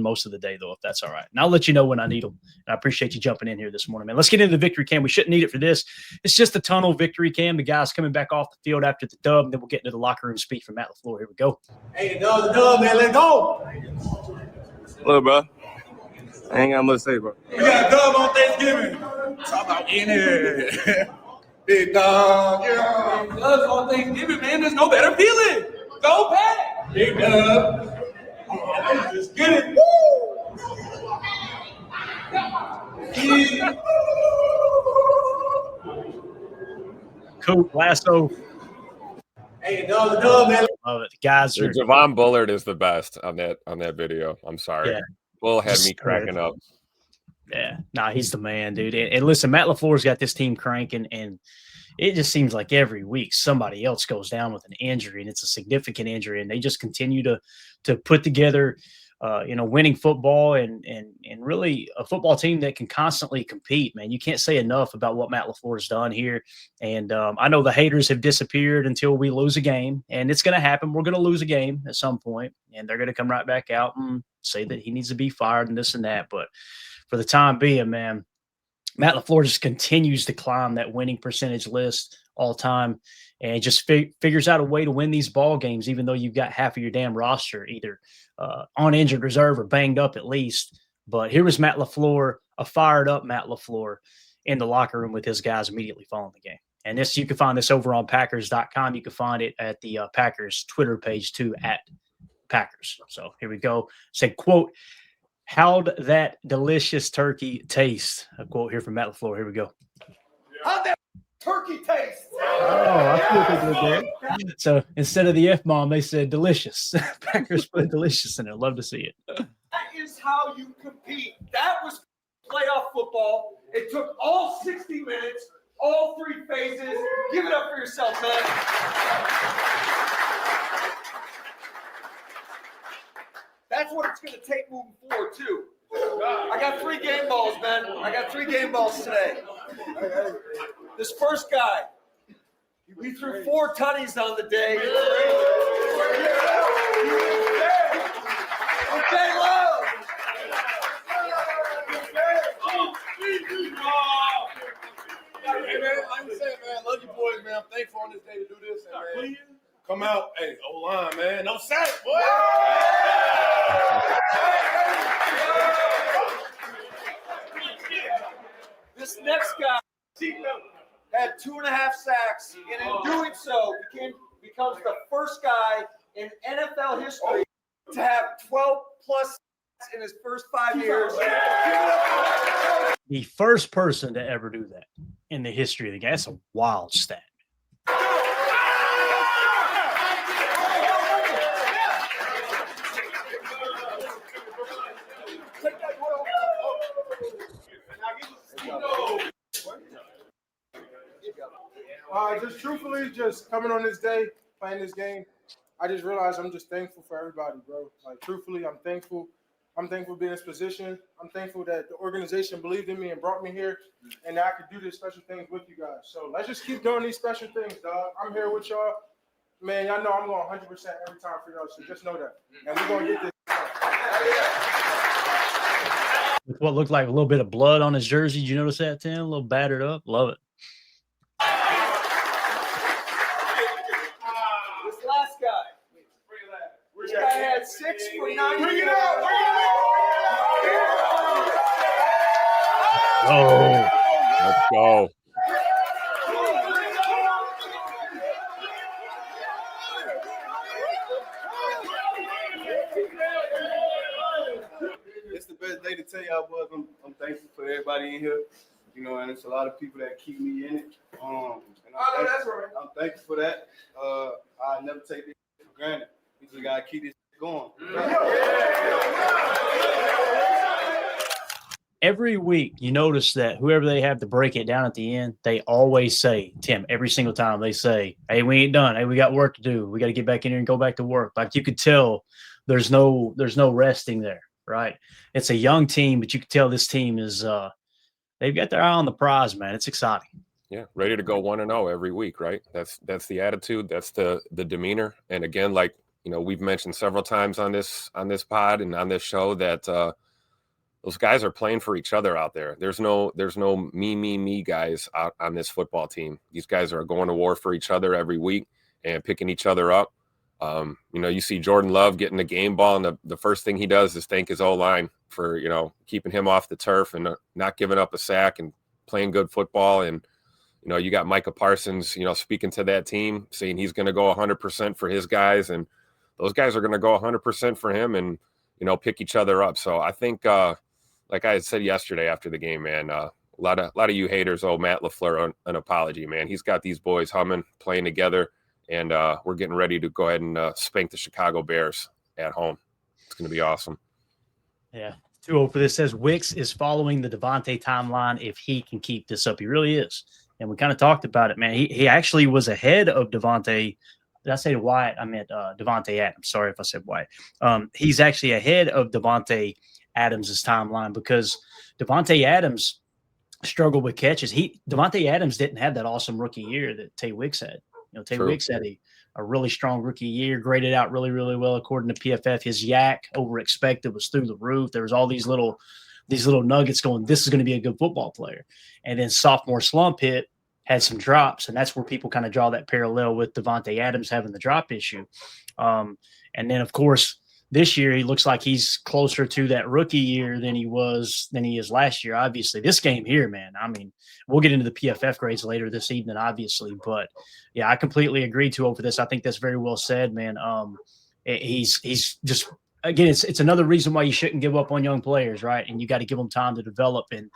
most of the day, though, if that's all right. And I'll let you know when I need them. And I appreciate you jumping in here this morning, man. Let's get into the victory cam. We shouldn't need it for this. It's just a tunnel victory cam. The guys coming back off the field after the dub, and then we'll get into the locker room speak from Matt LaFleur. Here we go. Hey, the dub, man. Let's go. Look, bro. I ain't got much to say, bro. We got a dub on Thanksgiving. Talk about in here. Big dog. Yeah. Dubs on Thanksgiving, man. There's no better feeling. Go Pat. Big dub. Just get it. Woo! Yeah. Coop, Lasso. Hey, the dub, man. Love it. The guys are. Javon Bullard is the best on that video. I'm sorry. Yeah. Bull had me cracking up. Yeah. Nah, he's the man, dude. And listen, Matt LaFleur's got this team cranking, and it just seems like every week somebody else goes down with an injury, and it's a significant injury, and they just continue to put together winning football and really a football team that can constantly compete, man. You can't say enough about what Matt LaFleur's done here. And I know the haters have disappeared until we lose a game, and it's going to happen. We're going to lose a game at some point, and they're going to come right back out and say that he needs to be fired and this and that. But for the time being, man, Matt LaFleur just continues to climb that winning percentage list all time and just figures out a way to win these ball games, even though you've got half of your damn roster either on injured reserve or banged up at least. But here was Matt LaFleur, a fired up Matt LaFleur in the locker room with his guys immediately following the game. And this, you can find this over on Packers.com. You can find it at the Packers Twitter page too, at Packers. So here we go. Say, quote, "How'd that delicious turkey taste?" A quote here from Matt LaFleur. Here we go. How'd that turkey taste? Oh, I feel they did that. So instead of the F-bomb, they said delicious. Packers put delicious in it. Love to see it. That is how you compete. That was playoff football. It took all 60 minutes, all three phases. Give it up for yourself, man. That's what it's going to take moving forward, too. I got 3 game balls, man. I got 3 game balls today. This first guy, we threw 4 tutties on the day. Okay, love. Hey, man, like I said, man, love you boys, man. I'm thankful on this day to do this. And, man, come out, hey, O-line, man. No sack, boy. This next guy had 2.5 sacks, and in doing so, becomes the first guy in NFL history to have 12 plus sacks in his first 5 years. The first person to ever do that in the history of the game. That's a wild stat. Just truthfully, just coming on this day, playing this game, I just realized I'm just thankful for everybody, bro. Like, truthfully, I'm thankful. I'm thankful to be in this position. I'm thankful that the organization believed in me and brought me here, and that I could do these special things with you guys. So let's just keep doing these special things, dog. I'm here with y'all. Man, y'all know I'm going 100% every time for y'all, so just know that. And we're going to get this. With what looked like a little bit of blood on his jersey. Did you notice that, Tim? A little battered up. Love it. This last guy. This guy had 6 for 90. Bring it out. Oh, Let's go. It's the best day to tell y'all, boys. I'm thankful for everybody in here. You know, and it's a lot of people that keep me in it. And I'm thankful for that. I never take this for granted. We just gotta keep this going. every week you notice that whoever they have to break it down at the end, they always say, Tim, every single time they say, hey, we ain't done. Hey, we got work to do. We got to get back in here and go back to work. Like you could tell there's no resting there, right? It's a young team, but you could tell this team is they've got their eye on the prize, man. It's exciting. Yeah, ready to go 1-0 every week, right? That's the attitude. That's the demeanor. And again, like we've mentioned several times on this pod and on this show that those guys are playing for each other out there. There's no me guys out on this football team. These guys are going to war for each other every week and picking each other up. You see Jordan Love getting the game ball, and the first thing he does is thank his O-line for, keeping him off the turf and not giving up a sack and playing good football. And, you got Micah Parsons, speaking to that team, saying he's going to go 100% for his guys, and those guys are going to go 100% for him and, pick each other up. So I think, like I had said yesterday after the game, man, a lot of you haters owe Matt LaFleur an apology, man. He's got these boys humming, playing together, and we're getting ready to go ahead and spank the Chicago Bears at home. It's going to be awesome. Yeah. 2-0 for this says Wicks is following the Devontae timeline if he can keep this up. He really is. And we kind of talked about it, man. He actually was ahead of Devontae. Did I say Wyatt? I meant Devontae Adams. Sorry if I said Wyatt. He's actually ahead of Devontae Adams' timeline because Devontae Adams struggled with catches. Devontae Adams didn't have that awesome rookie year that Tay Wicks had. Tay Wicks had a really strong rookie year, graded out really, really well according to PFF. His yak over expected was through the roof. There was all these little nuggets going, this is going to be a good football player. And then sophomore slump hit, had some drops, and that's where people kind of draw that parallel with Devontae Adams having the drop issue. And then, of course, this year he looks like he's closer to that rookie year than he is last year. Obviously, this game here, man, I mean, we'll get into the PFF grades later this evening, obviously. But, yeah, I completely agree over this. I think that's very well said, man. He's just – again, it's another reason why you shouldn't give up on young players, right? And you got to give them time to develop. And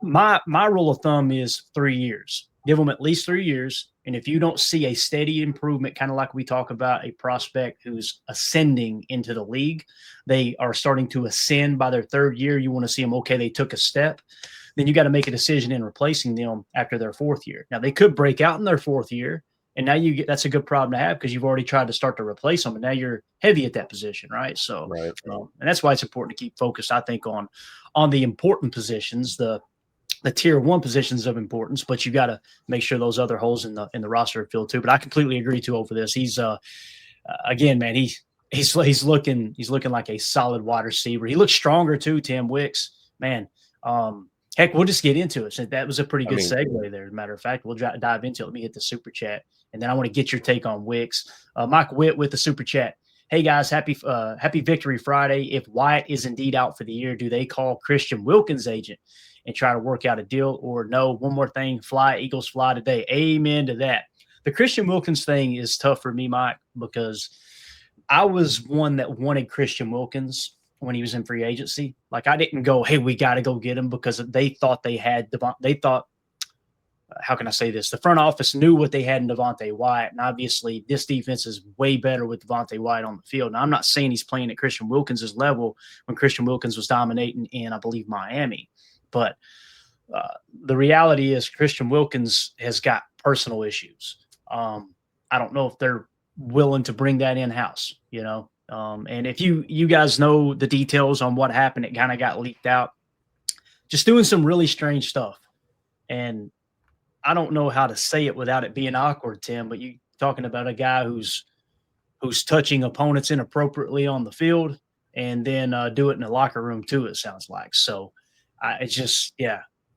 my rule of thumb is 3 years. Give them at least 3 years. And if you don't see a steady improvement, kind of like we talk about a prospect who's ascending into the league, they are starting to ascend by their third year. You want to see them, okay, they took a step. Then you got to make a decision in replacing them after their fourth year. Now, they could break out in their fourth year. And now that's a good problem to have because you've already tried to start to replace them, and now you're heavy at that position, right? So, right. And that's why it's important to keep focused, I think, on the important positions, the tier one positions of importance. But you got to make sure those other holes in the roster are filled too. But I completely agree over this. He's again, man, he's looking like a solid wide receiver. He looks stronger too, Tim Wicks, man. Heck, we'll just get into it. So that was a pretty good segue there. As a matter of fact, we'll dive into it. Let me hit the super chat. And then I want to get your take on Wicks. Mike Witt with the super chat. Hey, guys, happy Victory Friday. If Wyatt is indeed out for the year, do they call Christian Wilkins' agent and try to work out a deal? Or no, one more thing, fly, Eagles fly today. Amen to that. The Christian Wilkins thing is tough for me, Mike, because I was one that wanted Christian Wilkins when he was in free agency. Like, I didn't go, hey, we got to go get him because they thought how can I say this? The front office knew what they had in Devontae Wyatt, and obviously this defense is way better with Devontae Wyatt on the field. Now, I'm not saying he's playing at Christian Wilkins' level when Christian Wilkins was dominating in, I believe, Miami, but the reality is Christian Wilkins has got personal issues. I don't know if they're willing to bring that in-house, and if you guys know the details on what happened, it kind of got leaked out. Just doing some really strange stuff. And I don't know how to say it without it being awkward, Tim, but you talking about a guy who's touching opponents inappropriately on the field and then do it in the locker room too, it sounds like. So it's just,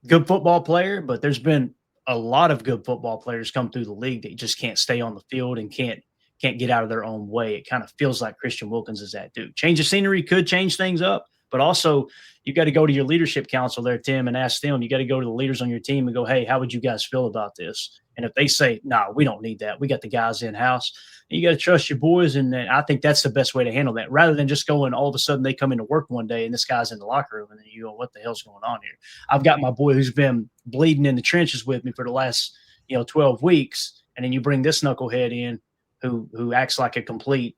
good football player, but there's been a lot of good football players come through the league that just can't stay on the field and can't get out of their own way. It kind of feels like Christian Wilkins is that dude. Change of scenery could change things up, but also you got to go to your leadership council there, Tim, and ask them. You got to go to the leaders on your team and go, hey, how would you guys feel about this? And if they say, no, we don't need that, we got the guys in-house, you got to trust your boys. And I think that's the best way to handle that, rather than just going all of a sudden they come into work one day and this guy's in the locker room and then you go, what the hell's going on here? I've got my boy who's been bleeding in the trenches with me for the last 12 weeks, and then you bring this knucklehead in who acts like a complete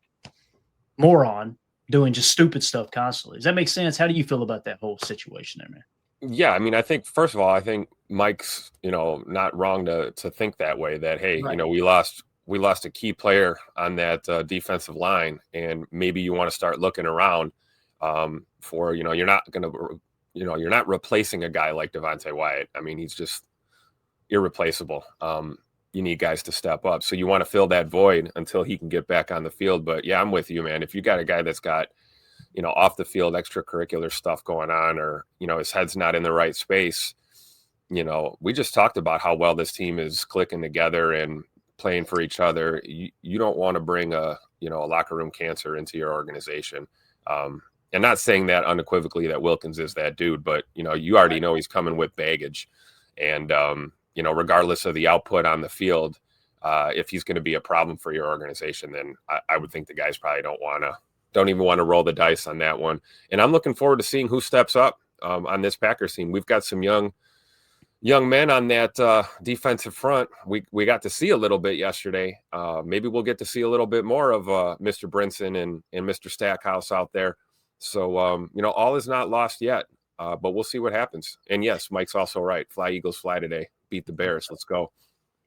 moron, doing just stupid stuff constantly. Does that make sense? How do you feel about that whole situation there, man? Yeah, I mean, I think first of all, I think Mike's not wrong to think that way. That hey, right. We lost a key player on that defensive line, and maybe you want to start looking around for you're not going to you're not replacing a guy like Devontae Wyatt. I mean, he's just irreplaceable. you need guys to step up. So you want to fill that void until he can get back on the field. But yeah, I'm with you, man. If you got a guy that's got, off the field extracurricular stuff going on, or, his head's not in the right space, we just talked about how well this team is clicking together and playing for each other. You don't want to bring a locker room cancer into your organization. And not saying that unequivocally that Wilkins is that dude, but, you already know he's coming with baggage. And, regardless of the output on the field, if he's going to be a problem for your organization, then I would think the guys probably don't even want to roll the dice on that one. And I'm looking forward to seeing who steps up on this Packers team. We've got some young men on that defensive front. We got to see a little bit yesterday. Maybe we'll get to see a little bit more of Mr. Brinson and Mr. Stackhouse out there. So, all is not lost yet, but we'll see what happens. And yes, Mike's also right. Fly Eagles fly today. Beat the Bears. Let's go.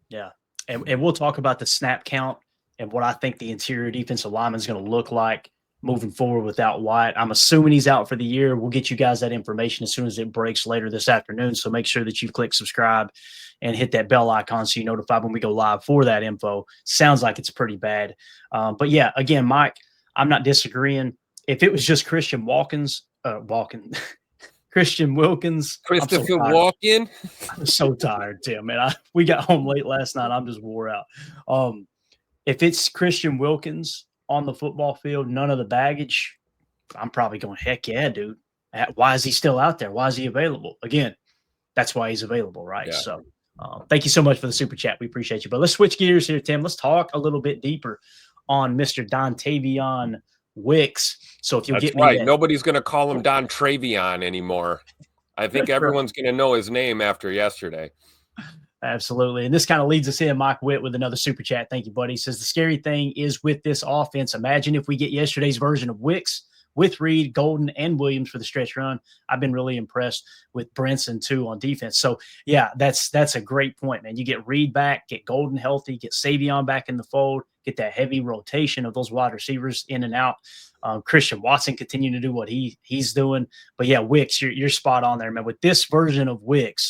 Yeah. And we'll talk about the snap count and what I think the interior defensive lineman is going to look like moving forward without Wyatt. I'm assuming he's out for the year. We'll get you guys that information as soon as it breaks later this afternoon. So make sure that you click subscribe and hit that bell icon so you're notified when we go live for that info. Sounds like it's pretty bad. But yeah, again, Mike, I'm not disagreeing. If it was just Christian Wilkins, Christopher Walken. I'm so tired, Tim. Man, we got home late last night. I'm just wore out. If it's Christian Wilkins on the football field, none of the baggage, I'm probably going, heck yeah, dude. Why is he still out there? Why is he available? Again, that's why he's available, right? Yeah. So thank you so much for the super chat. We appreciate you. But let's switch gears here, Tim. Let's talk a little bit deeper on Mr. Dontavion Wicks. So if you'll That's get me right. Nobody's going to call him Don Travion anymore. I think everyone's going to know his name after yesterday. Absolutely. And this kind of leads us in, Mike Witt, with another super chat. Thank you, buddy. He says, the scary thing is with this offense, imagine if we get yesterday's version of Wicks with Reed, Golden, and Williams for the stretch run. I've been really impressed with Brinson, too, on defense. So, yeah, that's a great point, man. You get Reed back, get Golden healthy, get Savion back in the fold, get that heavy rotation of those wide receivers in and out. Christian Watson continuing to do what he's doing. But, yeah, Wicks, you're spot on there, man. With this version of Wicks,